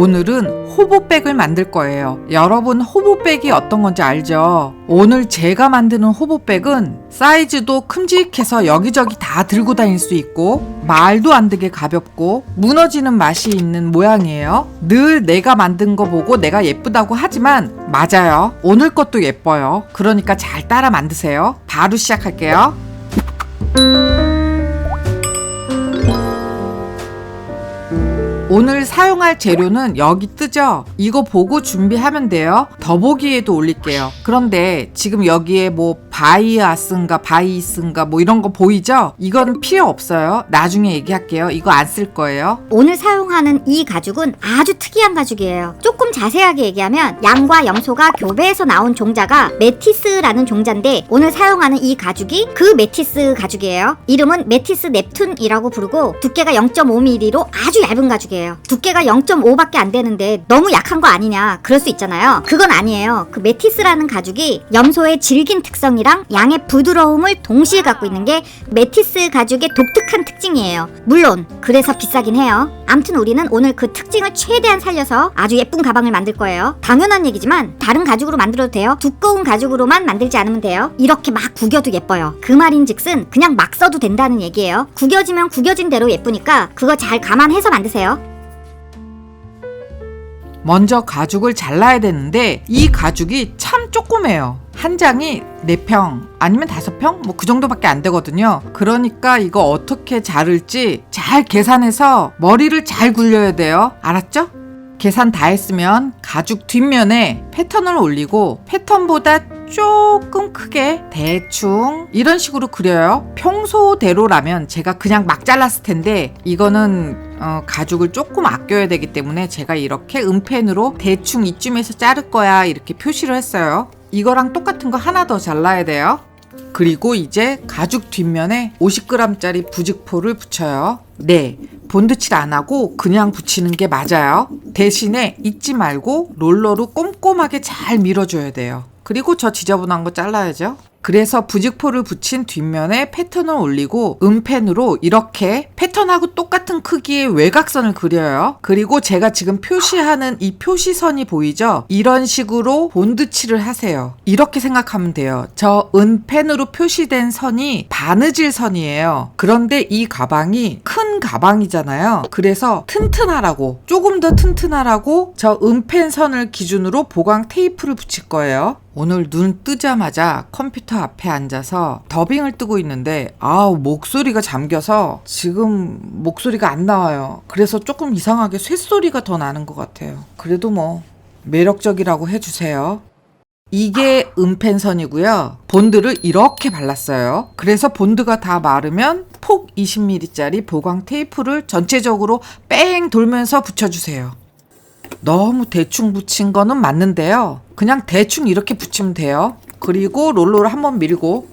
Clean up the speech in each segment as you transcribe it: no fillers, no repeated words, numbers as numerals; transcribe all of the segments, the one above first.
오늘은 호보백을 만들 거예요. 여러분 호보백이 어떤 건지 알죠? 오늘 제가 만드는 호보백은 사이즈도 큼직해서 여기저기 다 들고 다닐 수 있고 말도 안 되게 가볍고 무너지는 맛이 있는 모양이에요. 늘 내가 만든 거 보고 내가 예쁘다고 하지만 맞아요. 오늘 것도 예뻐요. 그러니까 잘 따라 만드세요. 바로 시작할게요. 오늘 사용할 재료는 여기 뜨죠? 이거 보고 준비하면 돼요. 더보기에도 올릴게요. 그런데 지금 여기에 뭐 바이아스인가 바이스인가 뭐 이런 거 보이죠? 이건 필요 없어요. 나중에 얘기할게요. 이거 안 쓸 거예요. 오늘 사용하는 이 가죽은 아주 특이한 가죽이에요. 조금 자세하게 얘기하면 양과 염소가 교배해서 나온 종자가 메티스라는 종자인데 오늘 사용하는 이 가죽이 그 메티스 가죽이에요. 이름은 메티스 넵툰이라고 부르고 두께가 0.5mm로 아주 얇은 가죽이에요. 두께가 0.5밖에 안 되는데 너무 약한 거 아니냐 그럴 수 있잖아요. 그건 아니에요. 그 메티스라는 가죽이 염소의 질긴 특성이랑 양의 부드러움을 동시에 갖고 있는 게 메티스 가죽의 독특한 특징이에요. 물론 그래서 비싸긴 해요. 암튼 우리는 오늘 그 특징을 최대한 살려서 아주 예쁜 가방을 만들 거예요. 당연한 얘기지만 다른 가죽으로 만들어도 돼요. 두꺼운 가죽으로만 만들지 않으면 돼요. 이렇게 막 구겨도 예뻐요. 그 말인즉슨 그냥 막 써도 된다는 얘기예요. 구겨지면 구겨진 대로 예쁘니까 그거 잘 감안해서 만드세요. 먼저 가죽을 잘라야 되는데 이 가죽이 참 조그매요. 한 장이 4평 아니면 5평? 뭐 그 정도밖에 안 되거든요. 그러니까 이거 어떻게 자를지 잘 계산해서 머리를 잘 굴려야 돼요. 알았죠? 계산 다 했으면 가죽 뒷면에 패턴을 올리고 패턴보다 조금 크게 대충 이런 식으로 그려요. 평소대로라면 제가 그냥 막 잘랐을 텐데 이거는 가죽을 조금 아껴야 되기 때문에 제가 이렇게 은펜으로 대충 이쯤에서 자를 거야 이렇게 표시를 했어요. 이거랑 똑같은 거 하나 더 잘라야 돼요. 그리고 이제 가죽 뒷면에 50g짜리 부직포를 붙여요. 네, 본드칠 안 하고 그냥 붙이는 게 맞아요. 대신에 잊지 말고 롤러로 꼼꼼하게 잘 밀어줘야 돼요. 그리고 저 지저분한 거 잘라야죠. 그래서 부직포를 붙인 뒷면에 패턴을 올리고 은펜으로 이렇게 패턴하고 똑같은 크기의 외곽선을 그려요. 그리고 제가 지금 표시하는 이 표시선이 보이죠? 이런 식으로 본드칠을 하세요. 이렇게 생각하면 돼요. 저 은펜으로 표시된 선이 바느질 선이에요. 그런데 이 가방이 큰 가방이잖아요. 그래서 튼튼하라고 조금 더 튼튼하라고 저 은펜 선을 기준으로 보강 테이프를 붙일 거예요. 오늘 눈 뜨자마자 컴퓨터 앞에 앉아서 더빙을 뜨고 있는데 목소리가 잠겨서 지금 목소리가 안 나와요. 그래서 조금 이상하게 쇳소리가 더 나는 것 같아요. 그래도 뭐 매력적이라고 해주세요. 이게 은펜선이고요. 본드를 이렇게 발랐어요. 그래서 본드가 다 마르면 폭 20mm짜리 보강 테이프를 전체적으로 뺑 돌면서 붙여주세요. 너무 대충 붙인 거는 맞는데요. 그냥 대충 이렇게 붙이면 돼요. 그리고 롤러를 한번 밀고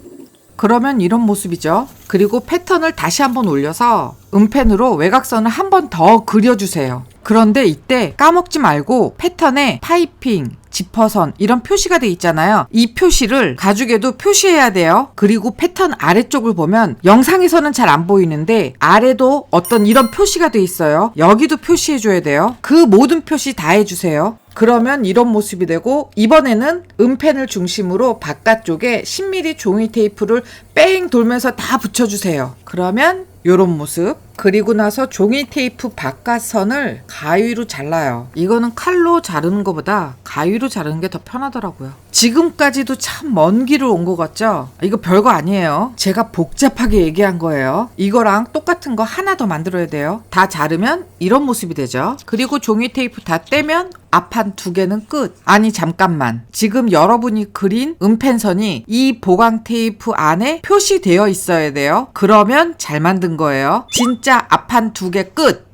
그러면 이런 모습이죠. 그리고 패턴을 다시 한번 올려서 은펜으로 외곽선을 한 번 더 그려주세요. 그런데 이때 까먹지 말고 패턴에 파이핑, 지퍼선 이런 표시가 돼 있잖아요. 이 표시를 가죽에도 표시해야 돼요. 그리고 패턴 아래쪽을 보면 영상에서는 잘 안 보이는데 아래도 어떤 이런 표시가 돼 있어요. 여기도 표시해줘야 돼요. 그 모든 표시 다 해주세요. 그러면 이런 모습이 되고 이번에는 은펜을 중심으로 바깥쪽에 10mm 종이 테이프를 뺑 돌면서 다 붙여주세요. 그러면 요런 모습. 그리고 나서 종이 테이프 바깥선을 가위로 잘라요. 이거는 칼로 자르는 것보다 가위로 자르는 게 더 편하더라고요. 지금까지도 참 먼 길을 온 것 같죠? 이거 별거 아니에요. 제가 복잡하게 얘기한 거예요. 이거랑 똑같은 거 하나 더 만들어야 돼요. 다 자르면 이런 모습이 되죠. 그리고 종이 테이프 다 떼면 앞판 2개는 끝. 아니 잠깐만. 지금 여러분이 그린 은펜선이 이 보강 테이프 안에 표시되어 있어야 돼요. 그러면 잘 만든 거예요. 진짜 앞판 2개 끝.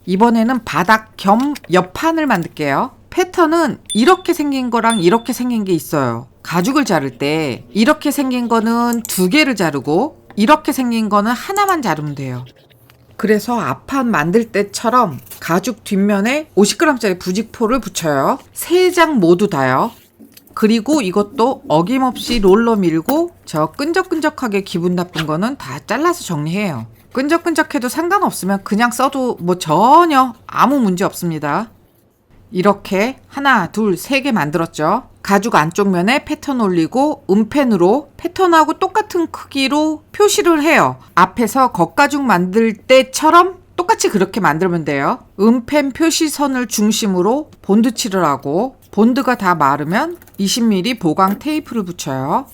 이번에는 바닥 겸 옆판을 만들게요. 패턴은 이렇게 생긴 거랑 이렇게 생긴 게 있어요. 가죽을 자를 때 이렇게 생긴 거는 2개를 자르고 이렇게 생긴 거는 하나만 자르면 돼요. 그래서 앞판 만들 때처럼 가죽 뒷면에 50g짜리 부직포를 붙여요. 3장 모두 다요. 그리고 이것도 어김없이 롤러 밀고 저 끈적끈적하게 기분 나쁜 거는 다 잘라서 정리해요. 끈적끈적해도 상관없으면 그냥 써도 뭐 전혀 아무 문제 없습니다. 이렇게 하나, 둘, 세 개 만들었죠. 가죽 안쪽 면에 패턴 올리고 음펜으로 패턴하고 똑같은 크기로 표시를 해요. 앞에서 겉가죽 만들 때처럼 똑같이 그렇게 만들면 돼요. 음펜 표시선을 중심으로 본드 칠을 하고 본드가 다 마르면 20mm 보강 테이프를 붙여요.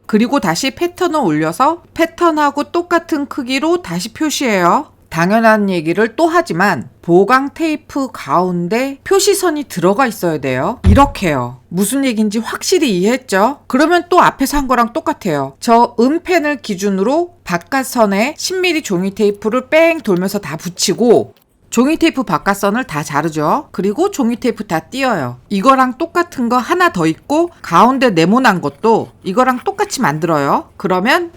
그리고 다시 패턴을 올려서 패턴하고 똑같은 크기로 다시 표시해요. 당연한 얘기를 또 하지만 보강 테이프 가운데 표시선이 들어가 있어야 돼요. 이렇게요. 무슨 얘기인지 확실히 이해했죠? 그러면 또 앞에서 한 거랑 똑같아요. 저 음펜을 기준으로 바깥선에 10mm 종이 테이프를 뺑 돌면서 다 붙이고 종이 테이프 바깥선을 다 자르죠. 그리고 종이 테이프 다 띄어요. 이거랑 똑같은 거 하나 더 있고 가운데 네모난 것도 이거랑 똑같이 만들어요. 그러면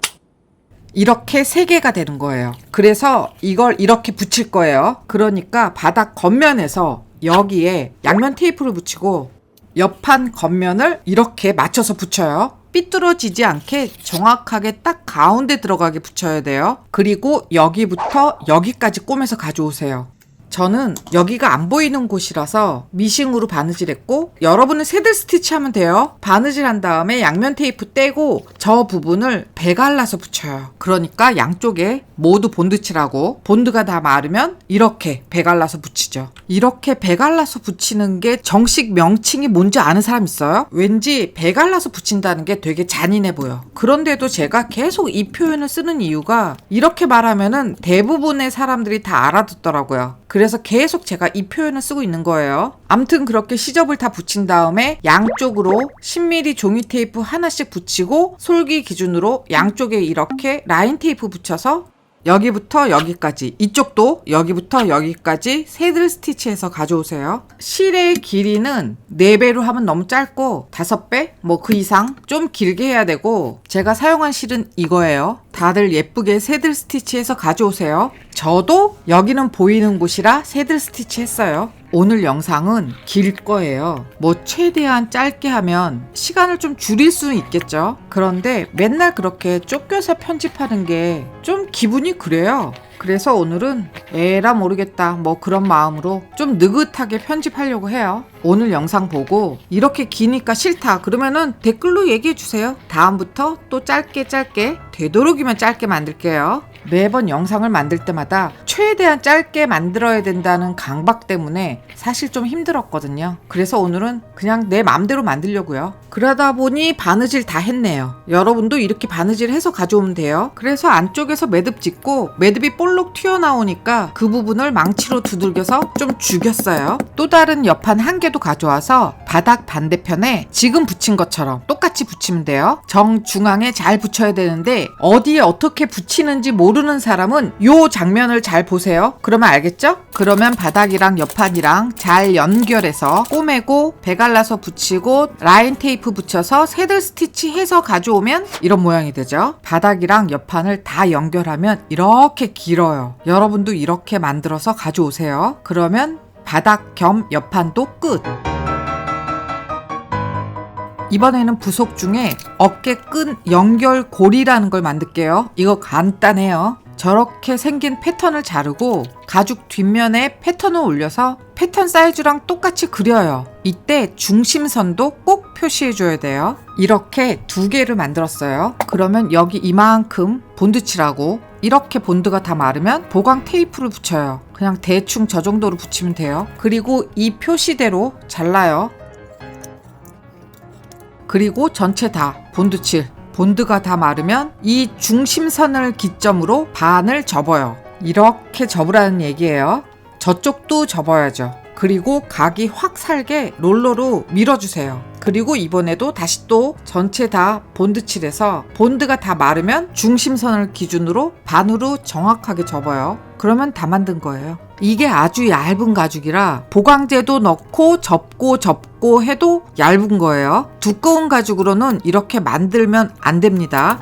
이렇게 3개가 되는 거예요. 그래서 이걸 이렇게 붙일 거예요. 그러니까 바닥 겉면에서 여기에 양면 테이프를 붙이고 옆판 겉면을 이렇게 맞춰서 붙여요. 삐뚤어지지 않게 정확하게 딱 가운데 들어가게 붙여야 돼요. 그리고 여기부터 여기까지 꼬매서 가져오세요. 저는 여기가 안 보이는 곳이라서 미싱으로 바느질 했고 여러분은 새들 스티치 하면 돼요. 바느질 한 다음에 양면 테이프 떼고 저 부분을 배갈라서 붙여요. 그러니까 양쪽에 모두 본드 칠하고 본드가 다 마르면 이렇게 배갈라서 붙이죠. 이렇게 배갈라서 붙이는 게 정식 명칭이 뭔지 아는 사람 있어요? 왠지 배갈라서 붙인다는 게 되게 잔인해 보여. 그런데도 제가 계속 이 표현을 쓰는 이유가 이렇게 말하면은 대부분의 사람들이 다 알아듣더라고요. 그래서 계속 제가 이 표현을 쓰고 있는 거예요. 암튼 그렇게 시접을 다 붙인 다음에 양쪽으로 10mm 종이 테이프 하나씩 붙이고 솔기 기준으로 양쪽에 이렇게 라인 테이프 붙여서 여기부터 여기까지, 이쪽도 여기부터 여기까지 새들 스티치해서 가져오세요. 실의 길이는 4배로 하면 너무 짧고 5배? 뭐 그 이상 좀 길게 해야 되고 제가 사용한 실은 이거예요. 다들 예쁘게 새들 스티치해서 가져오세요. 저도 여기는 보이는 곳이라 새들 스티치 했어요. 오늘 영상은 길 거예요. 뭐 최대한 짧게 하면 시간을 좀 줄일 수는 있겠죠. 그런데 맨날 그렇게 쫓겨서 편집하는 게 좀 기분이 그래요. 그래서 오늘은 에라 모르겠다 뭐 그런 마음으로 좀 느긋하게 편집하려고 해요. 오늘 영상 보고 이렇게 기니까 싫다 그러면은 댓글로 얘기해 주세요. 다음부터 또 짧게 되도록이면 짧게 만들게요. 매번 영상을 만들 때마다 최대한 짧게 만들어야 된다는 강박 때문에 사실 좀 힘들었거든요. 그래서 오늘은 그냥 내 마음대로 만들려고요. 그러다 보니 바느질 다 했네요. 여러분도 이렇게 바느질 해서 가져오면 돼요. 그래서 안쪽에서 매듭 짓고 매듭이 볼록 튀어나오니까 그 부분을 망치로 두들겨서 좀 죽였어요. 또 다른 옆판 한 개도 가져와서 바닥 반대편에 지금 붙인 것처럼 똑같이 붙이면 돼요. 정중앙에 잘 붙여야 되는데 어디에 어떻게 붙이는지 모르는 사람은 요 장면을 잘 보세요. 그러면 알겠죠? 그러면 바닥이랑 옆판이랑 잘 연결해서 꼬매고 배갈라서 붙이고 라인 테이프 붙여서 새들 스티치 해서 가져오면 이런 모양이 되죠. 바닥이랑 옆판을 다 연결하면 이렇게 길어요. 여러분도 이렇게 만들어서 가져오세요. 그러면 바닥 겸 옆판도 끝. 이번에는 부속 중에 어깨 끈 연결고리라는 걸 만들게요. 이거 간단해요. 저렇게 생긴 패턴을 자르고 가죽 뒷면에 패턴을 올려서 패턴 사이즈랑 똑같이 그려요. 이때 중심선도 꼭 표시해줘야 돼요. 이렇게 2개를 만들었어요. 그러면 여기 이만큼 본드 칠하고 이렇게 본드가 다 마르면 보강 테이프를 붙여요. 그냥 대충 저 정도로 붙이면 돼요. 그리고 이 표시대로 잘라요. 그리고 전체 다 본드 칠. 본드가 다 마르면 이 중심선을 기점으로 반을 접어요. 이렇게 접으라는 얘기예요. 저쪽도 접어야죠. 그리고 각이 확 살게 롤러로 밀어주세요. 그리고 이번에도 다시 또 전체 다 본드 칠해서 본드가 다 마르면 중심선을 기준으로 반으로 정확하게 접어요. 그러면 다 만든 거예요. 이게 아주 얇은 가죽이라 보강제도 넣고 접고 해도 얇은 거예요. 두꺼운 가죽으로는 이렇게 만들면 안 됩니다.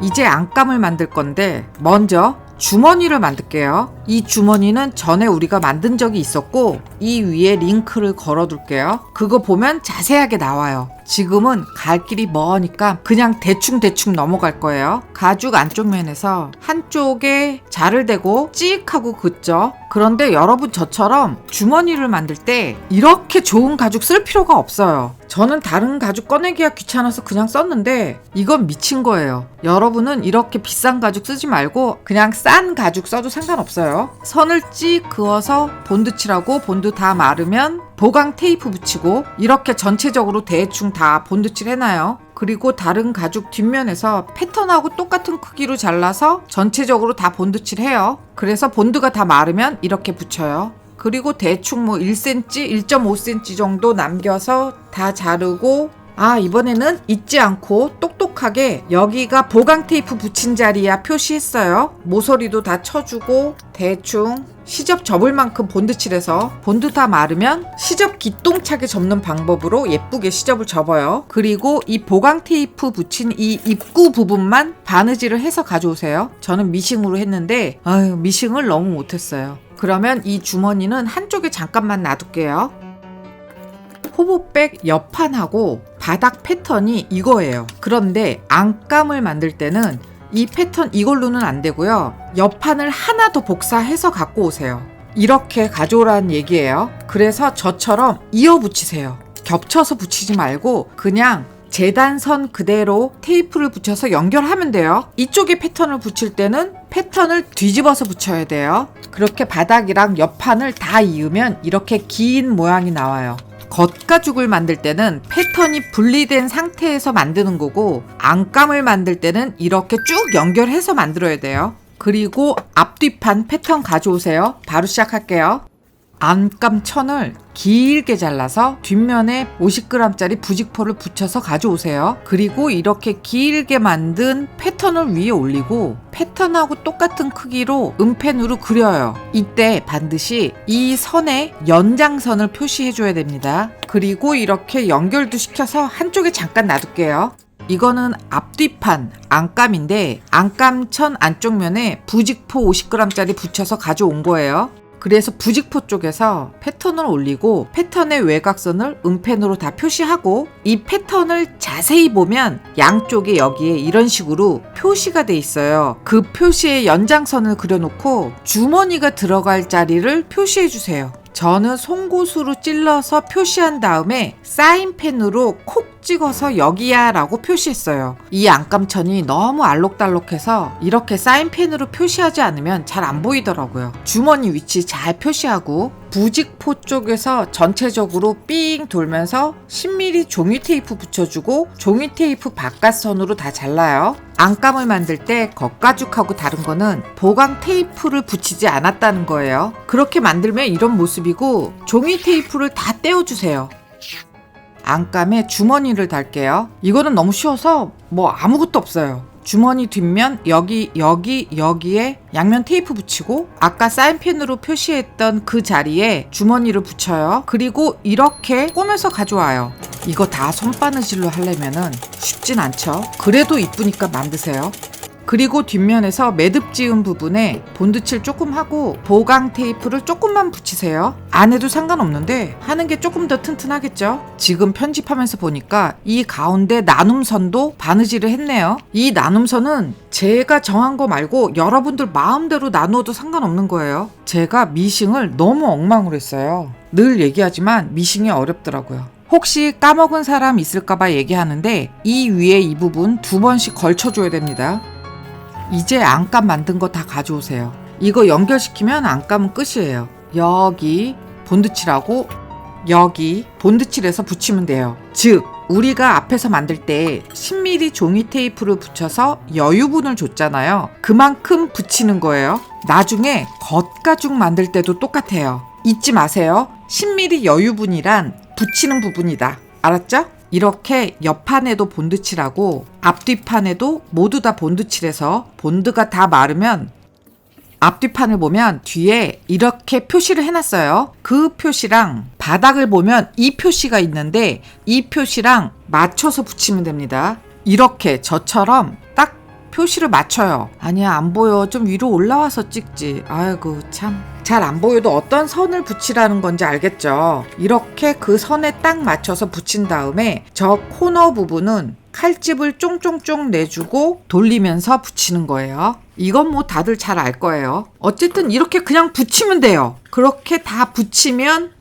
이제 안감을 만들 건데 먼저 주머니를 만들게요. 이 주머니는 전에 우리가 만든 적이 있었고 이 위에 링크를 걸어둘게요. 그거 보면 자세하게 나와요. 지금은 갈 길이 머니까 그냥 대충 넘어갈 거예요. 가죽 안쪽 면에서 한쪽에 자를 대고 찍 하고 긋죠. 그런데 여러분 저처럼 주머니를 만들 때 이렇게 좋은 가죽 쓸 필요가 없어요. 저는 다른 가죽 꺼내기가 귀찮아서 그냥 썼는데 이건 미친 거예요. 여러분은 이렇게 비싼 가죽 쓰지 말고 그냥 싼 가죽 써도 상관없어요. 선을 찍 그어서 본드 칠하고 본드 다 마르면 보강 테이프 붙이고 이렇게 전체적으로 대충 다 본드 칠 해놔요. 그리고 다른 가죽 뒷면에서 패턴하고 똑같은 크기로 잘라서 전체적으로 다 본드 칠해요. 그래서 본드가 다 마르면 이렇게 붙여요. 그리고 대충 뭐 1cm, 1.5cm 정도 남겨서 다 자르고 이번에는 잊지 않고 똑똑하게 여기가 보강 테이프 붙인 자리야 표시했어요. 모서리도 다 쳐주고 대충 시접 접을 만큼 본드 칠해서 본드 다 마르면 시접 기똥차게 접는 방법으로 예쁘게 시접을 접어요. 그리고 이 보강 테이프 붙인 이 입구 부분만 바느질을 해서 가져오세요. 저는 미싱으로 했는데 미싱을 너무 못했어요. 그러면 이 주머니는 한쪽에 잠깐만 놔둘게요. 호보백 옆판하고 바닥 패턴이 이거예요. 그런데 안감을 만들 때는 이 패턴 이걸로는 안 되고요. 옆판을 하나 더 복사해서 갖고 오세요. 이렇게 가져오라는 얘기예요. 그래서 저처럼 이어 붙이세요. 겹쳐서 붙이지 말고 그냥 재단선 그대로 테이프를 붙여서 연결하면 돼요. 이쪽에 패턴을 붙일 때는 패턴을 뒤집어서 붙여야 돼요. 그렇게 바닥이랑 옆판을 다 이으면 이렇게 긴 모양이 나와요. 겉가죽을 만들 때는 패턴이 분리된 상태에서 만드는 거고 안감을 만들 때는 이렇게 쭉 연결해서 만들어야 돼요. 그리고 앞뒤판 패턴 가져오세요. 바로 시작할게요. 안감 천을 길게 잘라서 뒷면에 50g짜리 부직포를 붙여서 가져오세요. 그리고 이렇게 길게 만든 패턴을 위에 올리고 패턴하고 똑같은 크기로 음펜으로 그려요. 이때 반드시 이 선에 연장선을 표시해줘야 됩니다. 그리고 이렇게 연결도 시켜서 한쪽에 잠깐 놔둘게요. 이거는 앞뒤판 안감인데 안감천 안쪽 면에 부직포 50g짜리 붙여서 가져온 거예요. 그래서 부직포 쪽에서 패턴을 올리고 패턴의 외곽선을 음펜으로 다 표시하고 이 패턴을 자세히 보면 양쪽에 여기에 이런 식으로 표시가 돼 있어요. 그 표시에 연장선을 그려놓고 주머니가 들어갈 자리를 표시해 주세요. 저는 송곳으로 찔러서 표시한 다음에 사인펜으로 콕 찍어서 여기야 라고 표시했어요. 이 안감천이 너무 알록달록해서 이렇게 사인펜으로 표시하지 않으면 잘 안 보이더라고요. 주머니 위치 잘 표시하고 부직포 쪽에서 전체적으로 삥 돌면서 10mm 종이 테이프 붙여주고 종이 테이프 바깥선으로 다 잘라요. 안감을 만들 때 겉가죽하고 다른 거는 보강 테이프를 붙이지 않았다는 거예요. 그렇게 만들면 이런 모습이고 종이 테이프를 다 떼어주세요. 안감에 주머니를 달게요. 이거는 너무 쉬워서 뭐 아무것도 없어요. 주머니 뒷면 여기에 양면 테이프 붙이고 아까 사인펜으로 표시했던 그 자리에 주머니를 붙여요. 그리고 이렇게 꼬매서 가져와요. 이거 다 손바느질로 하려면은 쉽진 않죠. 그래도 이쁘니까 만드세요. 그리고 뒷면에서 매듭 지은 부분에 본드칠 조금 하고 보강 테이프를 조금만 붙이세요. 안 해도 상관없는데 하는 게 조금 더 튼튼하겠죠. 지금 편집하면서 보니까 이 가운데 나눔선도 바느질을 했네요. 이 나눔선은 제가 정한 거 말고 여러분들 마음대로 나누어도 상관없는 거예요. 제가 미싱을 너무 엉망으로 했어요. 늘 얘기하지만 미싱이 어렵더라고요. 혹시 까먹은 사람 있을까봐 얘기하는데 이 위에 이 부분 2번씩 걸쳐줘야 됩니다. 이제 안감 만든 거 다 가져오세요. 이거 연결시키면 안감은 끝이에요. 여기 본드칠하고 여기 본드칠해서 붙이면 돼요. 즉 우리가 앞에서 만들 때 10mm 종이 테이프를 붙여서 여유분을 줬잖아요. 그만큼 붙이는 거예요. 나중에 겉가죽 만들 때도 똑같아요. 잊지 마세요. 10mm 여유분이란 붙이는 부분이다. 알았죠? 이렇게 옆판에도 본드칠하고 앞뒤판에도 모두 다 본드칠해서 본드가 다 마르면 앞뒤판을 보면 뒤에 이렇게 표시를 해놨어요. 그 표시랑 바닥을 보면 이 표시가 있는데 이 표시랑 맞춰서 붙이면 됩니다. 이렇게 저처럼 딱 표시를 맞춰요. 아니야, 안 보여. 좀 위로 올라와서 찍지. 아이고 참. 잘 안 보여도 어떤 선을 붙이라는 건지 알겠죠? 이렇게 그 선에 딱 맞춰서 붙인 다음에 저 코너 부분은 칼집을 쫑쫑쫑 내주고 돌리면서 붙이는 거예요. 이건 뭐 다들 잘 알 거예요. 어쨌든 이렇게 그냥 붙이면 돼요. 그렇게 다 붙이면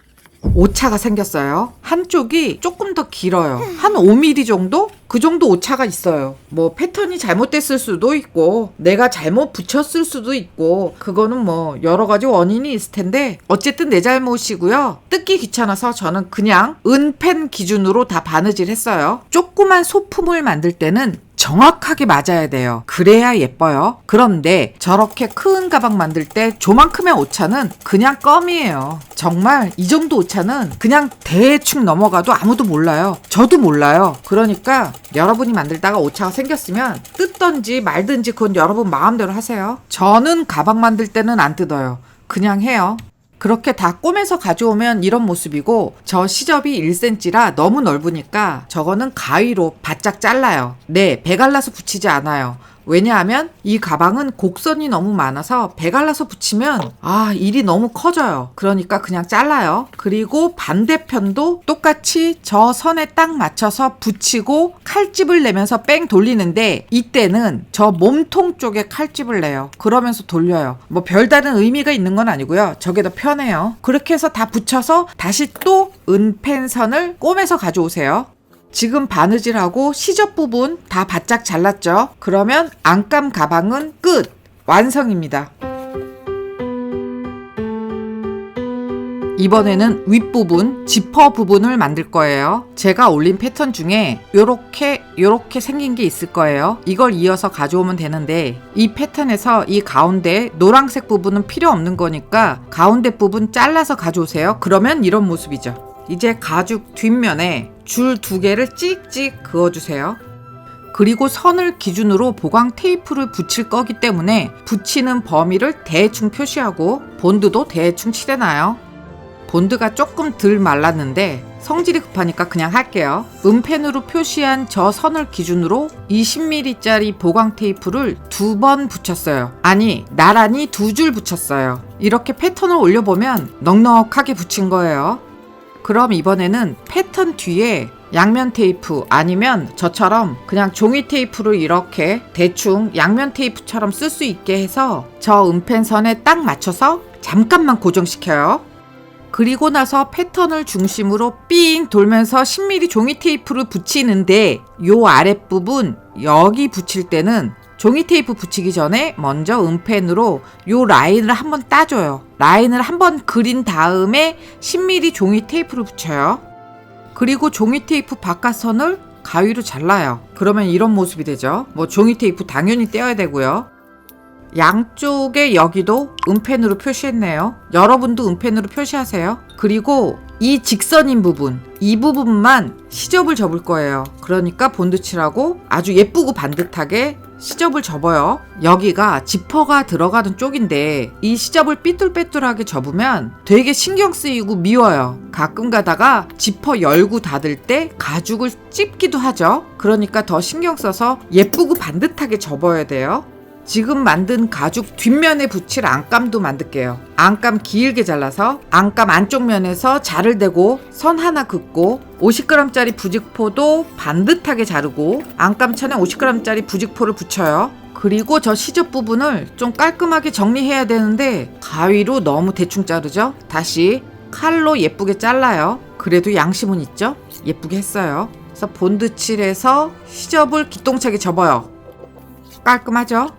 오차가 생겼어요. 한쪽이 조금 더 길어요. 한 5mm 정도? 그 정도 오차가 있어요. 뭐 패턴이 잘못됐을 수도 있고 내가 잘못 붙였을 수도 있고 그거는 뭐 여러 가지 원인이 있을 텐데 어쨌든 내 잘못이고요. 뜯기 귀찮아서 저는 그냥 은펜 기준으로 다 바느질 했어요. 조그만 소품을 만들 때는 정확하게 맞아야 돼요. 그래야 예뻐요. 그런데 저렇게 큰 가방 만들 때 조만큼의 오차는 그냥 껌이에요. 정말 이 정도 오차는 그냥 대충 넘어가도 아무도 몰라요. 저도 몰라요. 그러니까 여러분이 만들다가 오차가 생겼으면 뜯던지 말든지 그건 여러분 마음대로 하세요. 저는 가방 만들 때는 안 뜯어요. 그냥 해요. 그렇게 다 꼬매서 가져오면 이런 모습이고 저 시접이 1cm라 너무 넓으니까 저거는 가위로 바짝 잘라요. 네, 배갈라서 붙이지 않아요. 왜냐하면 이 가방은 곡선이 너무 많아서 배갈라서 붙이면 일이 너무 커져요. 그러니까 그냥 잘라요. 그리고 반대편도 똑같이 저 선에 딱 맞춰서 붙이고 칼집을 내면서 뺑 돌리는데 이때는 저 몸통 쪽에 칼집을 내요. 그러면서 돌려요. 뭐 별다른 의미가 있는 건 아니고요. 저게 더 편해요. 그렇게 해서 다 붙여서 다시 또 은펜선을 꼬매서 가져오세요. 지금 바느질하고 시접 부분 다 바짝 잘랐죠? 그러면 안감 가방은 끝! 완성입니다. 이번에는 윗부분, 지퍼 부분을 만들 거예요. 제가 올린 패턴 중에 요렇게 생긴 게 있을 거예요. 이걸 이어서 가져오면 되는데 이 패턴에서 이 가운데 노란색 부분은 필요 없는 거니까 가운데 부분 잘라서 가져오세요. 그러면 이런 모습이죠. 이제 가죽 뒷면에 줄 2개를 찍찍 그어주세요. 그리고 선을 기준으로 보강 테이프를 붙일 거기 때문에 붙이는 범위를 대충 표시하고 본드도 대충 칠해놔요. 본드가 조금 덜 말랐는데 성질이 급하니까 그냥 할게요. 은펜으로 표시한 저 선을 기준으로 20mm짜리 보강 테이프를 2번 붙였어요. 아니, 나란히 2줄 붙였어요. 이렇게 패턴을 올려보면 넉넉하게 붙인 거예요. 그럼 이번에는 패턴 뒤에 양면 테이프 아니면 저처럼 그냥 종이 테이프를 이렇게 대충 양면 테이프처럼 쓸 수 있게 해서 저 은펜선에 딱 맞춰서 잠깐만 고정시켜요. 그리고 나서 패턴을 중심으로 삥 돌면서 10mm 종이 테이프를 붙이는데 요 아랫부분 여기 붙일 때는 종이 테이프 붙이기 전에 먼저 은펜으로 요 라인을 한번 따줘요. 라인을 한번 그린 다음에 10mm 종이 테이프를 붙여요. 그리고 종이 테이프 바깥선을 가위로 잘라요. 그러면 이런 모습이 되죠. 뭐 종이 테이프 당연히 떼어야 되고요. 양쪽에 여기도 은펜으로 표시했네요. 여러분도 은펜으로 표시하세요. 그리고 이 직선인 부분, 이 부분만 시접을 접을 거예요. 그러니까 본드칠하고 아주 예쁘고 반듯하게 시접을 접어요. 여기가 지퍼가 들어가는 쪽인데 이 시접을 삐뚤빼뚤하게 접으면 되게 신경 쓰이고 미워요. 가끔 가다가 지퍼 열고 닫을 때 가죽을 찝기도 하죠. 그러니까 더 신경 써서 예쁘고 반듯하게 접어야 돼요. 지금 만든 가죽 뒷면에 붙일 안감도 만들게요. 안감 길게 잘라서 안감 안쪽 면에서 자를 대고 선 하나 긋고 50g짜리 부직포도 반듯하게 자르고 안감천에 50g짜리 부직포를 붙여요. 그리고 저 시접 부분을 좀 깔끔하게 정리해야 되는데 가위로 너무 대충 자르죠. 다시 칼로 예쁘게 잘라요. 그래도 양심은 있죠? 예쁘게 했어요. 그래서 본드칠해서 시접을 기똥차게 접어요. 깔끔하죠?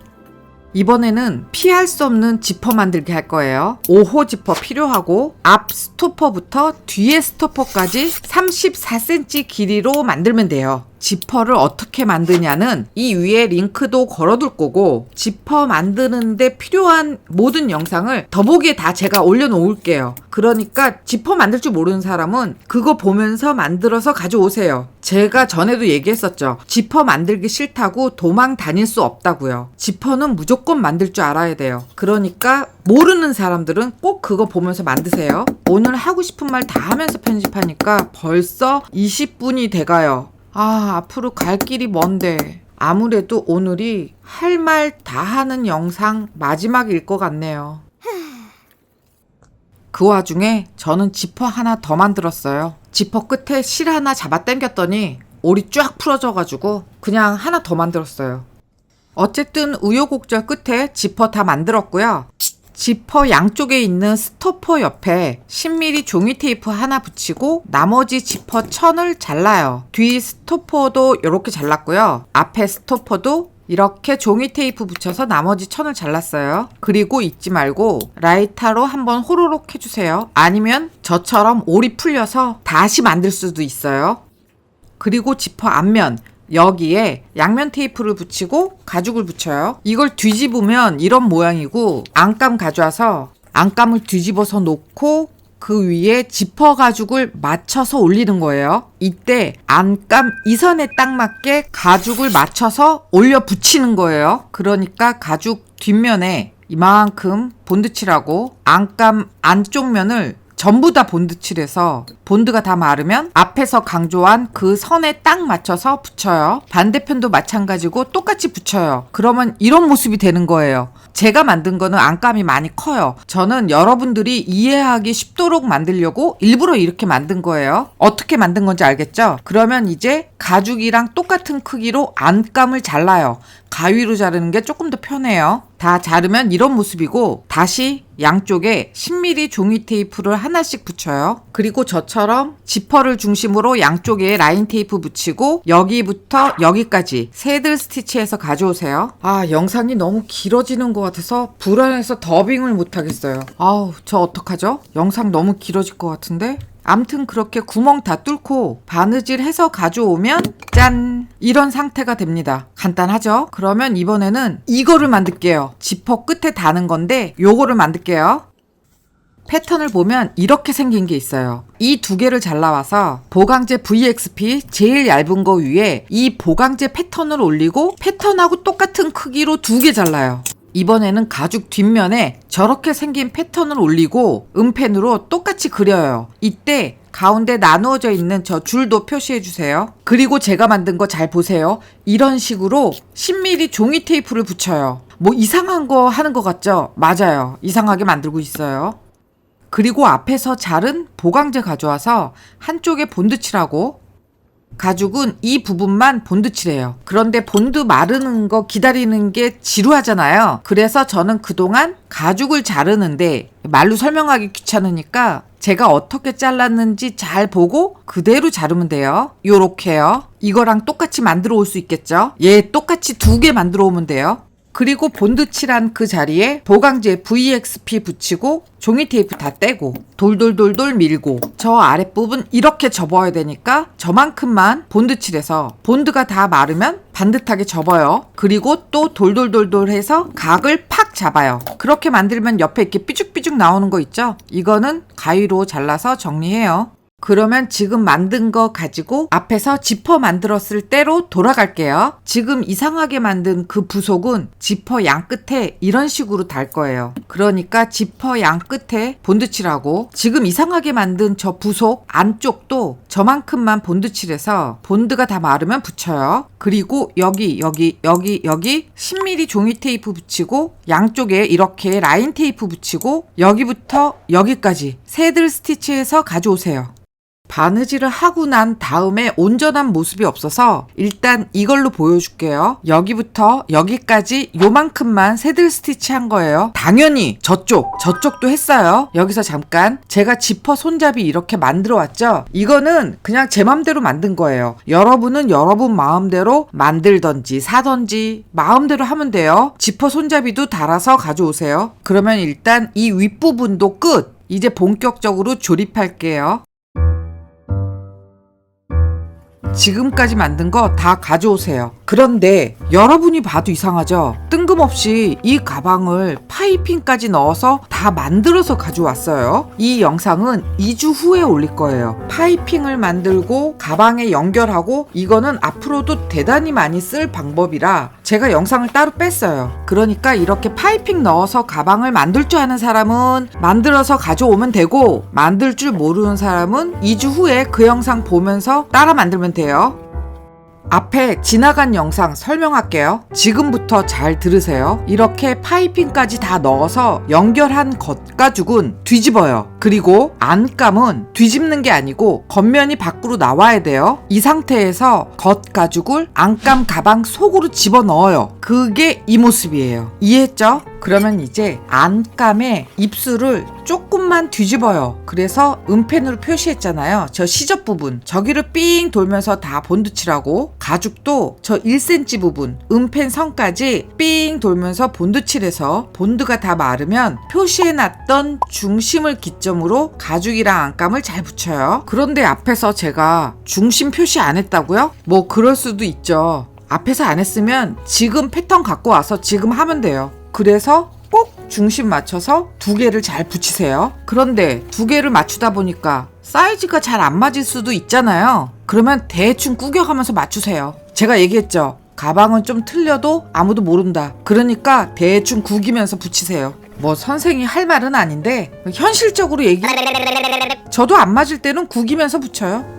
이번에는 피할 수 없는 지퍼 만들기 할 거예요. 5호 지퍼 필요하고 앞 스토퍼부터 뒤에 스토퍼까지 34cm 길이로 만들면 돼요. 지퍼를 어떻게 만드냐는 이 위에 링크도 걸어둘 거고 지퍼 만드는데 필요한 모든 영상을 더보기에 다 제가 올려놓을게요. 그러니까 지퍼 만들 줄 모르는 사람은 그거 보면서 만들어서 가져오세요. 제가 전에도 얘기했었죠. 지퍼 만들기 싫다고 도망 다닐 수 없다고요. 지퍼는 무조건 만들 줄 알아야 돼요. 그러니까 모르는 사람들은 꼭 그거 보면서 만드세요. 오늘 하고 싶은 말 다 하면서 편집하니까 벌써 20분이 돼가요. 앞으로 갈 길이 먼데. 아무래도 오늘이 할 말 다 하는 영상 마지막일 것 같네요. 그 와중에 저는 지퍼 하나 더 만들었어요. 지퍼 끝에 실 하나 잡아 당겼더니 올이 쫙 풀어져가지고 그냥 하나 더 만들었어요. 어쨌든 우여곡절 끝에 지퍼 다 만들었고요. 지퍼 양쪽에 있는 스토퍼 옆에 10mm 종이 테이프 하나 붙이고 나머지 지퍼 천을 잘라요. 뒤 스토퍼도 이렇게 잘랐고요. 앞에 스토퍼도 이렇게 종이 테이프 붙여서 나머지 천을 잘랐어요. 그리고 잊지 말고 라이터로 한번 호로록 해주세요. 아니면 저처럼 올이 풀려서 다시 만들 수도 있어요. 그리고 지퍼 앞면 여기에 양면 테이프를 붙이고 가죽을 붙여요. 이걸 뒤집으면 이런 모양이고 안감 가져와서 안감을 뒤집어서 놓고 그 위에 지퍼 가죽을 맞춰서 올리는 거예요. 이때 안감 이 선에 딱 맞게 가죽을 맞춰서 올려 붙이는 거예요. 그러니까 가죽 뒷면에 이만큼 본드칠하고 안감 안쪽 면을 전부 다 본드칠해서 본드가 다 마르면 앞에서 강조한 그 선에 딱 맞춰서 붙여요. 반대편도 마찬가지고 똑같이 붙여요. 그러면 이런 모습이 되는 거예요. 제가 만든 거는 안감이 많이 커요. 저는 여러분들이 이해하기 쉽도록 만들려고 일부러 이렇게 만든 거예요. 어떻게 만든 건지 알겠죠? 그러면 이제 가죽이랑 똑같은 크기로 안감을 잘라요. 가위로 자르는 게 조금 더 편해요. 다 자르면 이런 모습이고 다시 양쪽에 10mm 종이 테이프를 하나씩 붙여요. 그리고 저처럼 지퍼를 중심으로 양쪽에 라인 테이프 붙이고 여기부터 여기까지 새들 스티치해서 가져오세요. 영상이 너무 길어지는 것 같아서 불안해서 더빙을 못하겠어요. 저 어떡하죠? 영상 너무 길어질 것 같은데? 암튼 그렇게 구멍 다 뚫고 바느질 해서 가져오면 짠! 이런 상태가 됩니다. 간단하죠? 그러면 이번에는 이거를 만들게요. 지퍼 끝에 다는 건데 요거를 만들게요. 패턴을 보면 이렇게 생긴 게 있어요. 이 두 개를 잘라와서 보강제 VXP 제일 얇은 거 위에 이 보강제 패턴을 올리고 패턴하고 똑같은 크기로 두 개 잘라요. 이번에는 가죽 뒷면에 저렇게 생긴 패턴을 올리고 음펜으로 똑같이 그려요. 이때 가운데 나누어져 있는 저 줄도 표시해 주세요. 그리고 제가 만든 거 잘 보세요. 이런 식으로 10mm 종이 테이프를 붙여요. 뭐 이상한 거 하는 것 같죠? 맞아요. 이상하게 만들고 있어요. 그리고 앞에서 자른 보강제 가져와서 한쪽에 본드칠하고 가죽은 이 부분만 본드칠해요. 그런데 본드 마르는 거 기다리는 게 지루하잖아요. 그래서 저는 그동안 가죽을 자르는데 말로 설명하기 귀찮으니까 제가 어떻게 잘랐는지 잘 보고 그대로 자르면 돼요. 요렇게요. 이거랑 똑같이 만들어 올 수 있겠죠? 똑같이 두 개 만들어 오면 돼요. 그리고 본드칠한 그 자리에 보강제 VXP 붙이고 종이 테이프 다 떼고 돌돌돌돌 밀고 저 아랫부분 이렇게 접어야 되니까 저만큼만 본드칠해서 본드가 다 마르면 반듯하게 접어요. 그리고 또 돌돌돌돌 해서 각을 팍 잡아요. 그렇게 만들면 옆에 이렇게 삐죽삐죽 나오는 거 있죠? 이거는 가위로 잘라서 정리해요. 그러면 지금 만든 거 가지고 앞에서 지퍼 만들었을 때로 돌아갈게요. 지금 이상하게 만든 그 부속은 지퍼 양 끝에 이런 식으로 달 거예요. 그러니까 지퍼 양 끝에 본드칠하고 지금 이상하게 만든 저 부속 안쪽도 저만큼만 본드칠해서 본드가 다 마르면 붙여요. 그리고 여기 10mm 종이 테이프 붙이고 양쪽에 이렇게 라인 테이프 붙이고 여기부터 여기까지 새들 스티치해서 가져오세요. 바느질을 하고 난 다음에 온전한 모습이 없어서 일단 이걸로 보여줄게요. 여기부터 여기까지 요만큼만 새들 스티치 한 거예요. 당연히 저쪽도 했어요. 여기서 잠깐 제가 지퍼 손잡이 이렇게 만들어 왔죠. 이거는 그냥 제 맘대로 만든 거예요. 여러분은 여러분 마음대로 만들던지 사던지 마음대로 하면 돼요. 지퍼 손잡이도 달아서 가져오세요. 그러면 일단 이 윗부분도 끝! 이제 본격적으로 조립할게요. 지금까지 만든 거 다 가져오세요. 그런데 여러분이 봐도 이상하죠? 뜬금없이 이 가방을 파이핑까지 넣어서 다 만들어서 가져왔어요. 이 영상은 2주 후에 올릴 거예요. 파이핑을 만들고 가방에 연결하고 이거는 앞으로도 대단히 많이 쓸 방법이라 제가 영상을 따로 뺐어요. 그러니까 이렇게 파이핑 넣어서 가방을 만들 줄 아는 사람은 만들어서 가져오면 되고 만들 줄 모르는 사람은 2주 후에 그 영상 보면서 따라 만들면 돼요. 앞에 지나간 영상 설명할게요. 지금부터 잘 들으세요. 이렇게 파이핑까지 다 넣어서 연결한 겉가죽은 뒤집어요. 그리고 안감은 뒤집는 게 아니고 겉면이 밖으로 나와야 돼요. 이 상태에서 겉가죽을 안감 가방 속으로 집어넣어요. 그게 이 모습이에요. 이해했죠? 그러면 이제 안감에 입술을 조금만 뒤집어요. 그래서 은펜으로 표시했잖아요. 저 시접 부분 저기를 삥 돌면서 다 본드칠하고, 가죽도 저 1cm 부분 은펜 선까지 삥 돌면서 본드칠해서 본드가 다 마르면 표시해놨던 중심을 기점으로 가죽이랑 안감을 잘 붙여요. 그런데 앞에서 제가 중심 표시 안 했다고요? 뭐 그럴 수도 있죠. 앞에서 안 했으면 지금 패턴 갖고 와서 지금 하면 돼요. 그래서 꼭 중심 맞춰서 두 개를 잘 붙이세요. 그런데 두 개를 맞추다 보니까 사이즈가 잘 안 맞을 수도 있잖아요. 그러면 대충 구겨가면서 맞추세요. 제가 얘기했죠. 가방은 좀 틀려도 아무도 모른다. 그러니까 대충 구기면서 붙이세요. 뭐 선생이 할 말은 아닌데 현실적으로 저도 안 맞을 때는 구기면서 붙여요.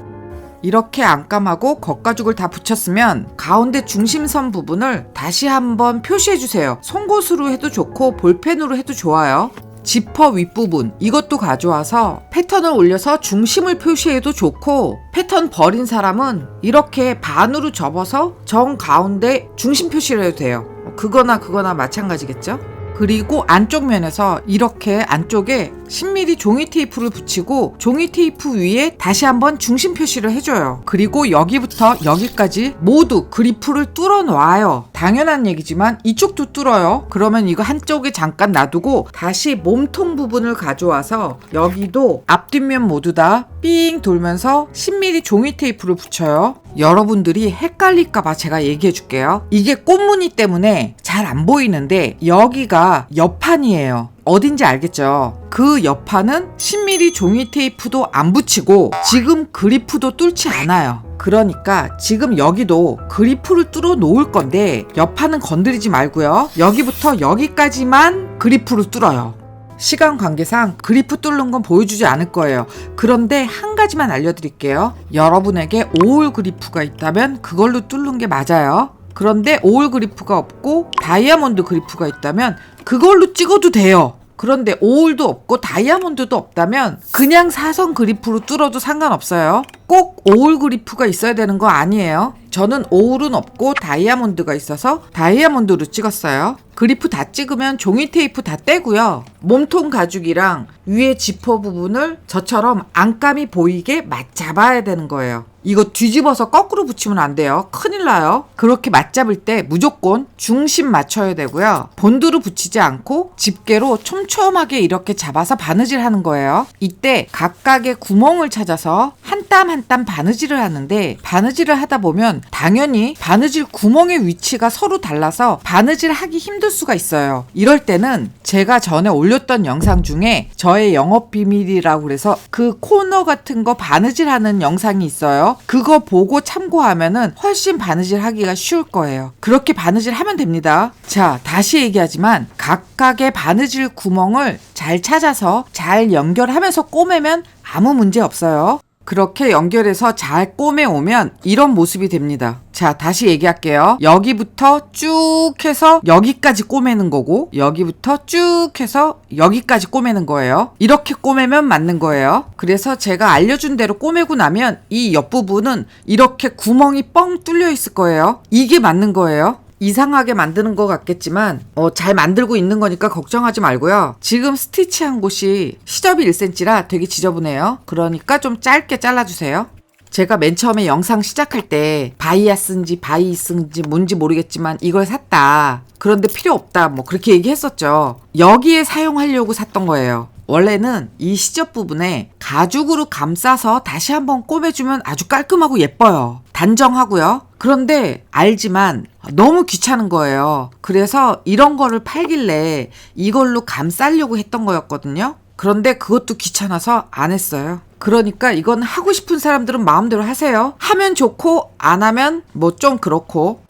이렇게 안감하고 겉가죽을 다 붙였으면 가운데 중심선 부분을 다시 한번 표시해주세요. 송곳으로 해도 좋고 볼펜으로 해도 좋아요. 지퍼 윗부분 이것도 가져와서 패턴을 올려서 중심을 표시해도 좋고, 패턴 버린 사람은 이렇게 반으로 접어서 정 가운데 중심 표시를 해도 돼요. 그거나 마찬가지겠죠? 그리고 안쪽 면에서 이렇게 안쪽에 10mm 종이 테이프를 붙이고 종이 테이프 위에 다시 한번 중심 표시를 해줘요. 그리고 여기부터 여기까지 모두 그리프를 뚫어 놔요. 당연한 얘기지만 이쪽도 뚫어요. 그러면 이거 한쪽에 잠깐 놔두고 다시 몸통 부분을 가져와서 여기도 앞뒷면 모두 다 삥 돌면서 10mm 종이 테이프를 붙여요. 여러분들이 헷갈릴까봐 제가 얘기해 줄게요. 이게 꽃무늬 때문에 잘 안 보이는데 여기가 옆판이에요. 어딘지 알겠죠? 그 옆판은 10mm 종이 테이프도 안 붙이고 지금 그리프도 뚫지 않아요. 그러니까 지금 여기도 그리프를 뚫어 놓을 건데 옆판은 건드리지 말고요. 여기부터 여기까지만 그리프를 뚫어요. 시간 관계상 그리프 뚫는 건 보여주지 않을 거예요. 그런데 한 가지만 알려드릴게요. 여러분에게 5홀 그리프가 있다면 그걸로 뚫는 게 맞아요. 그런데 5홀 그리프가 없고 다이아몬드 그리프가 있다면 그걸로 찍어도 돼요. 그런데 5홀도 없고 다이아몬드도 없다면 그냥 사선 그리프로 뚫어도 상관없어요. 꼭 5홀 그리프가 있어야 되는 거 아니에요. 저는 5홀은 없고 다이아몬드가 있어서 다이아몬드로 찍었어요. 그리프 다 찍으면 종이 테이프 다 떼고요. 몸통 가죽이랑 위에 지퍼 부분을 저처럼 안감이 보이게 맞잡아야 되는 거예요. 이거 뒤집어서 거꾸로 붙이면 안 돼요. 큰일 나요. 그렇게 맞잡을 때 무조건 중심 맞춰야 되고요. 본드로 붙이지 않고 집게로 촘촘하게 이렇게 잡아서 바느질 하는 거예요. 이때 각각의 구멍을 찾아서 한 땀 한 땀 바느질을 하는데, 바느질을 하다 보면 당연히 바느질 구멍의 위치가 서로 달라서 바느질 하기 힘들 수가 있어요. 이럴 때는 제가 전에 올렸던 영상 중에 저의 영업 비밀이라고 그래서 그 코너 같은 거 바느질하는 영상이 있어요. 그거 보고 참고하면은 훨씬 바느질 하기가 쉬울 거예요. 그렇게 바느질 하면 됩니다. 자, 다시 얘기하지만 각각의 바느질 구멍을 잘 찾아서 잘 연결하면서 꼬매면 아무 문제 없어요. 그렇게 연결해서 잘 꼬매오면 이런 모습이 됩니다. 자, 다시 얘기할게요. 여기부터 쭉 해서 여기까지 꼬매는 거고, 여기부터 쭉 해서 여기까지 꼬매는 거예요. 이렇게 꼬매면 맞는 거예요. 그래서 제가 알려준 대로 꼬매고 나면 이 옆부분은 이렇게 구멍이 뻥 뚫려 있을 거예요. 이게 맞는 거예요. 이상하게 만드는 것 같겠지만 잘 만들고 있는 거니까 걱정하지 말고요. 지금 스티치한 곳이 시접이 1cm라 되게 지저분해요. 그러니까 좀 짧게 잘라주세요. 제가 맨 처음에 영상 시작할 때 바이아스인지 바이스인지 뭔지 모르겠지만 이걸 샀다. 그런데 필요 없다. 뭐 그렇게 얘기했었죠. 여기에 사용하려고 샀던 거예요. 원래는 이 시접 부분에 가죽으로 감싸서 다시 한번 꼬매주면 아주 깔끔하고 예뻐요. 단정하고요. 그런데 알지만 너무 귀찮은 거예요. 그래서 이런 거를 팔길래 이걸로 감싸려고 했던 거였거든요. 그런데 그것도 귀찮아서 안 했어요. 그러니까 이건 하고 싶은 사람들은 마음대로 하세요. 하면 좋고 안 하면 뭐 좀 그렇고.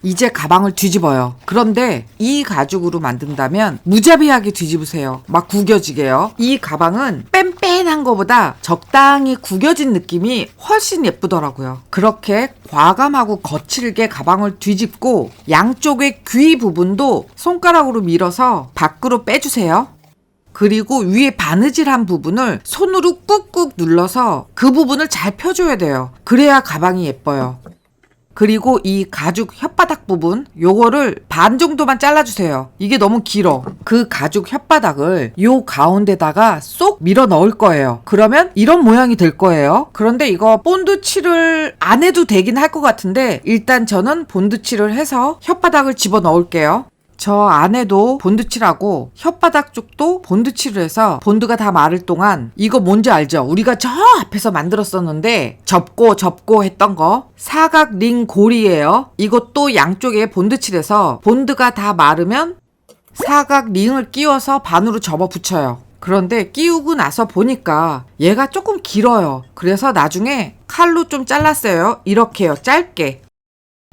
이제 가방을 뒤집어요. 그런데 이 가죽으로 만든다면 무자비하게 뒤집으세요. 막 구겨지게요. 이 가방은 뺀뺀한 거보다 적당히 구겨진 느낌이 훨씬 예쁘더라고요. 그렇게 과감하고 거칠게 가방을 뒤집고 양쪽의 귀 부분도 손가락으로 밀어서 밖으로 빼주세요. 그리고 위에 바느질한 부분을 손으로 꾹꾹 눌러서 그 부분을 잘 펴줘야 돼요. 그래야 가방이 예뻐요. 그리고 이 가죽 혓바닥 부분 요거를 반 정도만 잘라주세요. 이게 너무 길어. 그 가죽 혓바닥을 요 가운데다가 쏙 밀어 넣을 거예요. 그러면 이런 모양이 될 거예요. 그런데 이거 본드칠을 안 해도 되긴 할 것 같은데 일단 저는 본드칠을 해서 혓바닥을 집어 넣을게요. 저 안에도 본드칠하고 혓바닥 쪽도 본드칠을 해서 본드가 다 마를 동안 이거 뭔지 알죠? 우리가 저 앞에서 만들었었는데 접고 했던 거 사각 링 고리예요. 이것도 양쪽에 본드칠해서 본드가 다 마르면 사각 링을 끼워서 반으로 접어 붙여요. 그런데 끼우고 나서 보니까 얘가 조금 길어요. 그래서 나중에 칼로 좀 잘랐어요. 이렇게요. 짧게.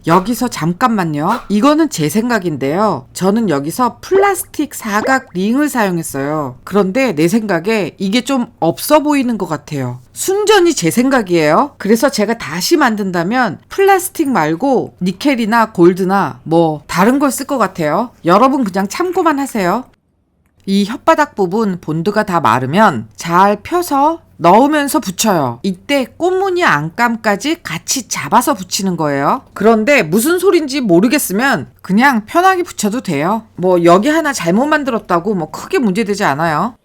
여기서 잠깐만요. 이거는 제 생각인데요. 저는 여기서 플라스틱 사각 링을 사용했어요. 그런데 내 생각에 이게 좀 없어 보이는 것 같아요. 순전히 제 생각이에요. 그래서 제가 다시 만든다면 플라스틱 말고 니켈이나 골드나 뭐 다른 걸 쓸 것 같아요. 여러분 그냥 참고만 하세요. 이 혓바닥 부분 본드가 다 마르면 잘 펴서 넣으면서 붙여요. 이때 꽃무늬 안감까지 같이 잡아서 붙이는 거예요. 그런데 무슨 소린지 모르겠으면 그냥 편하게 붙여도 돼요. 뭐 여기 하나 잘못 만들었다고 뭐 크게 문제되지 않아요.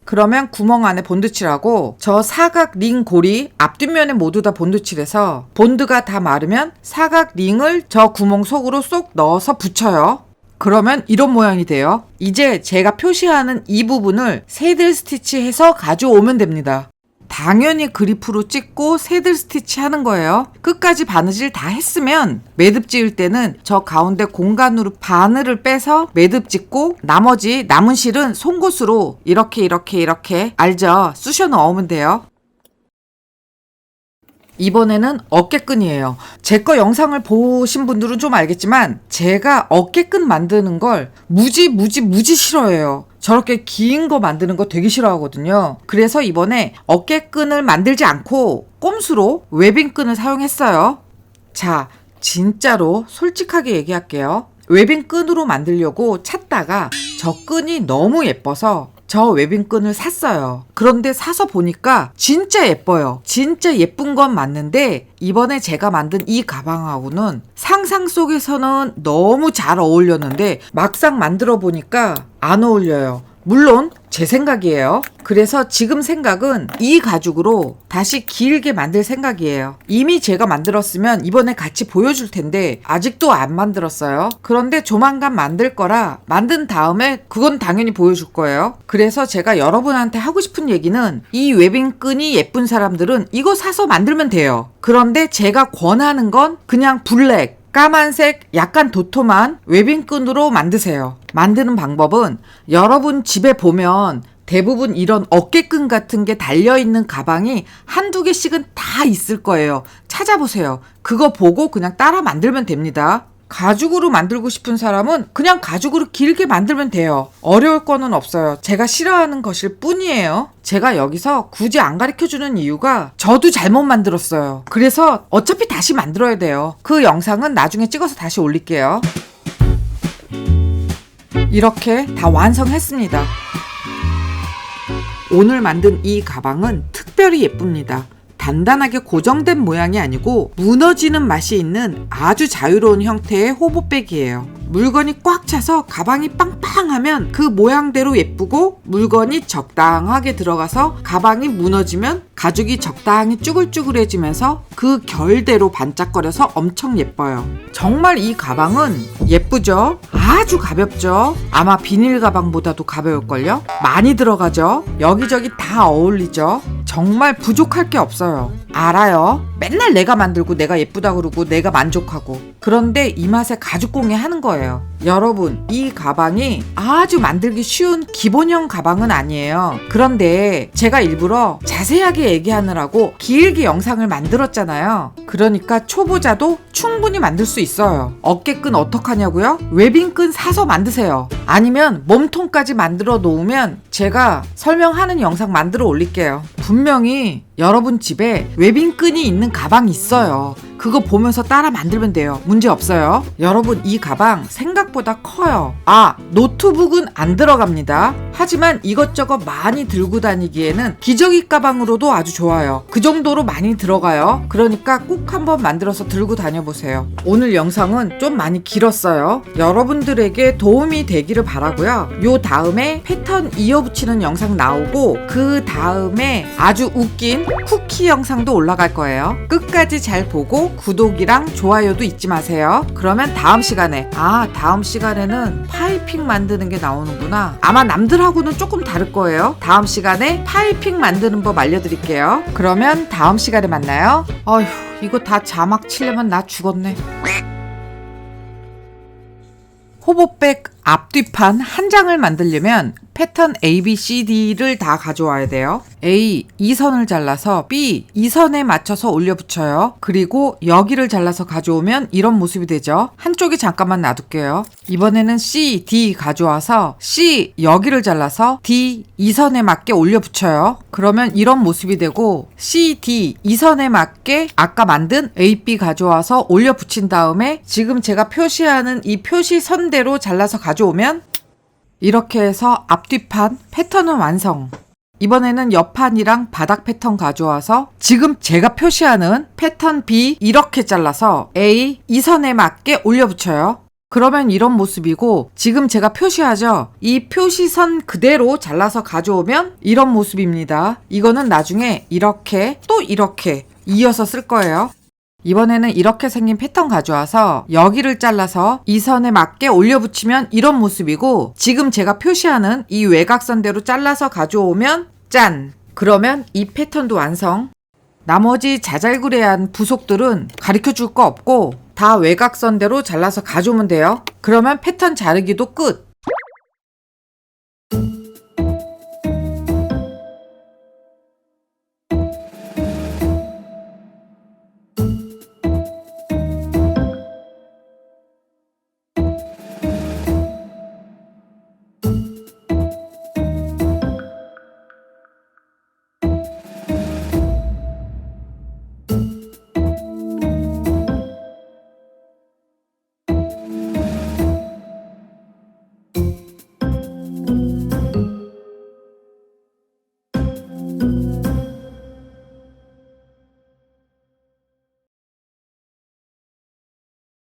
그러면 구멍 안에 본드칠하고 저 사각 링 고리 앞뒷면에 모두 다 본드칠해서 본드가 다 마르면 사각 링을 저 구멍 속으로 쏙 넣어서 붙여요. 그러면 이런 모양이 돼요. 이제 제가 표시하는 이 부분을 새들 스티치해서 가져오면 됩니다. 당연히 그리프로 찍고 새들 스티치 하는 거예요. 끝까지 바느질 다 했으면 매듭 지을 때는 저 가운데 공간으로 바늘을 빼서 매듭 짓고 나머지 남은 실은 송곳으로 이렇게 알죠? 쑤셔 넣으면 돼요. 이번에는 어깨끈이에요. 제 거 영상을 보신 분들은 좀 알겠지만 제가 어깨끈 만드는 걸 무지 싫어해요. 저렇게 긴 거 만드는 거 되게 싫어하거든요. 그래서 이번에 어깨끈을 만들지 않고 꼼수로 웨빙끈을 사용했어요. 자, 진짜로 솔직하게 얘기할게요. 웨빙끈으로 만들려고 찾다가 저 끈이 너무 예뻐서 저 웨빙끈을 샀어요. 그런데 사서 보니까 진짜 예뻐요. 진짜 예쁜 건 맞는데 이번에 제가 만든 이 가방하고는 상상 속에서는 너무 잘 어울렸는데 막상 만들어 보니까 안 어울려요. 물론 제 생각이에요. 그래서 지금 생각은 이 가죽으로 다시 길게 만들 생각이에요. 이미 제가 만들었으면 이번에 같이 보여줄 텐데 아직도 안 만들었어요. 그런데 조만간 만들 거라 만든 다음에 그건 당연히 보여줄 거예요. 그래서 제가 여러분한테 하고 싶은 얘기는 이 웨빙끈이 예쁜 사람들은 이거 사서 만들면 돼요. 그런데 제가 권하는 건 그냥 블랙 까만색 약간 도톰한 웨빙끈으로 만드세요. 만드는 방법은 여러분 집에 보면 대부분 이런 어깨끈 같은 게 달려있는 가방이 한두 개씩은 다 있을 거예요. 찾아보세요. 그거 보고 그냥 따라 만들면 됩니다. 가죽으로 만들고 싶은 사람은 그냥 가죽으로 길게 만들면 돼요. 어려울 거는 없어요. 제가 싫어하는 것일 뿐이에요. 제가 여기서 굳이 안 가르쳐주는 이유가 저도 잘못 만들었어요. 그래서 어차피 다시 만들어야 돼요. 그 영상은 나중에 찍어서 다시 올릴게요. 이렇게 다 완성했습니다. 오늘 만든 이 가방은 특별히 예쁩니다. 단단하게 고정된 모양이 아니고 무너지는 맛이 있는 아주 자유로운 형태의 호보백이에요. 물건이 꽉 차서 가방이 빵빵하면 그 모양대로 예쁘고 물건이 적당하게 들어가서 가방이 무너지면 가죽이 적당히 쭈글쭈글해지면서 그 결대로 반짝거려서 엄청 예뻐요. 정말 이 가방은 예쁘죠? 아주 가볍죠? 아마 비닐 가방보다도 가벼울걸요? 많이 들어가죠? 여기저기 다 어울리죠? 정말 부족할 게 없어요. 알아요. 맨날 내가 만들고 내가 예쁘다 그러고 내가 만족하고. 그런데 이 맛에 가죽공예 하는 거예요. 여러분, 이 가방이 아주 만들기 쉬운 기본형 가방은 아니에요. 그런데 제가 일부러 자세하게 얘기하느라고 길게 영상을 만들었잖아요. 그러니까 초보자도 충분히 만들 수 있어요. 어깨끈 어떡하냐고요? 웨빙끈 사서 만드세요. 아니면 몸통까지 만들어 놓으면 제가 설명하는 영상 만들어 올릴게요. 분명히 여러분 집에 웨빙끈이 있는 가방이 있어요. 그거 보면서 따라 만들면 돼요. 문제 없어요. 여러분, 이 가방 생각보다 커요. 노트북은 안 들어갑니다. 하지만 이것저것 많이 들고 다니기에는 기저귀 가방으로도 아주 좋아요. 그 정도로 많이 들어가요. 그러니까 꼭 한번 만들어서 들고 다녀보세요. 오늘 영상은 좀 많이 길었어요. 여러분들에게 도움이 되기를 바라고요. 요 다음에 패턴 이어붙이는 영상 나오고, 그 다음에 아주 웃긴 쿠키 영상도 올라갈 거예요. 끝까지 잘 보고 구독이랑 좋아요도 잊지 마세요. 그러면 다음 시간에는 파이핑 만드는 게 나오는구나. 아마 남들하고는 조금 다를 거예요. 다음 시간에 파이핑 만드는 법 알려드릴게요. 그러면 다음 시간에 만나요. 어휴, 이거 다 자막 치려면 나 죽었네. 호보백 앞뒤판 한 장을 만들려면 패턴 A, B, C, D를 다 가져와야 돼요. A, 2선을 잘라서 B, 2선에 맞춰서 올려 붙여요. 그리고 여기를 잘라서 가져오면 이런 모습이 되죠. 한쪽에 잠깐만 놔둘게요. 이번에는 C, D 가져와서 C, 여기를 잘라서 D, 2선에 맞게 올려 붙여요. 그러면 이런 모습이 되고, C, D, 2선에 맞게 아까 만든 A, B 가져와서 올려 붙인 다음에 지금 제가 표시하는 이 표시선대로 잘라서 가져오면 이렇게 해서 앞뒤판 패턴은 완성. 이번에는 옆판이랑 바닥 패턴 가져와서 지금 제가 표시하는 패턴 B 이렇게 잘라서 A, 2선에 맞게 올려 붙여요. 그러면 이런 모습이고, 지금 제가 표시하죠? 이 표시선 그대로 잘라서 가져오면 이런 모습입니다. 이거는 나중에 이렇게 또 이렇게 이어서 쓸 거예요. 이번에는 이렇게 생긴 패턴 가져와서 여기를 잘라서 이 선에 맞게 올려 붙이면 이런 모습이고, 지금 제가 표시하는 이 외곽선대로 잘라서 가져오면 짠! 그러면 이 패턴도 완성. 나머지 자잘구레한 부속들은 가르쳐 줄 거 없고 다 외곽선대로 잘라서 가져오면 돼요. 그러면 패턴 자르기도 끝.